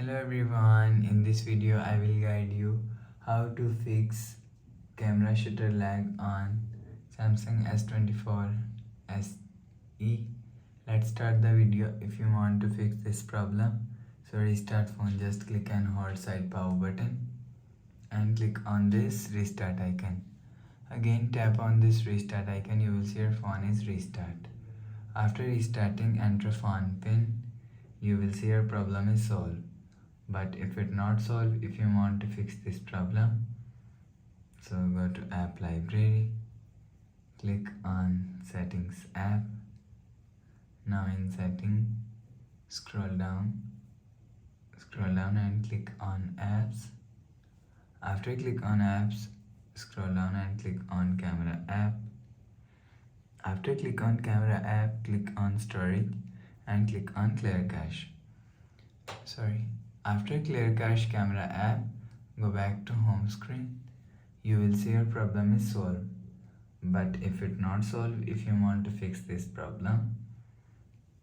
Hello everyone, in this video I will guide you how to fix camera shutter lag on Samsung S24 SE. Let's start the video. If you want to fix this problem, so restart phone, just click and hold side power button and click on this restart icon. Again tap on this restart icon, you will see your phone is restart. After restarting, enter phone pin, you will see your problem is solved. But if it not solved, if you want to fix this problem, so go to app library, click on settings app. Now in setting, scroll down and click on apps. After click on apps, scroll down and click on camera app. After click on camera app, click on storage and click on clear cache. After clear cache camera app, go back to home screen. You will see your problem is solved. But if it not solved, if you want to fix this problem,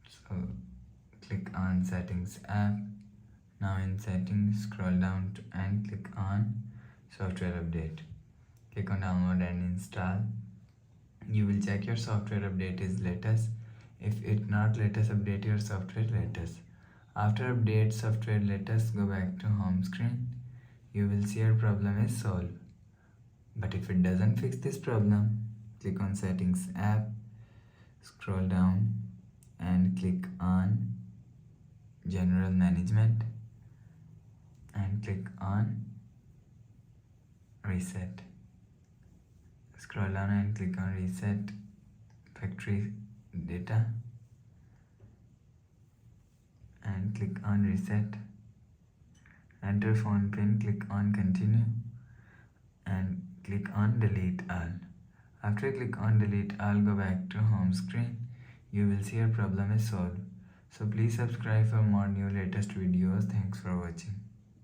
so click on settings app. Now in settings, scroll down and click on software update. Click on download and install. You will check your software update is latest. If it not latest, update your software latest. After update software latest, go back to home screen. You will see your problem is solved. But if it doesn't fix this problem, click on settings app, scroll down and click on general management and click on reset. Scroll down and click on reset factory data and click on reset. Enter phone pin, click on continue and click on delete all. After click on delete all, go back to home screen. You will see your problem is solved. So please subscribe for more new latest videos. Thanks for watching.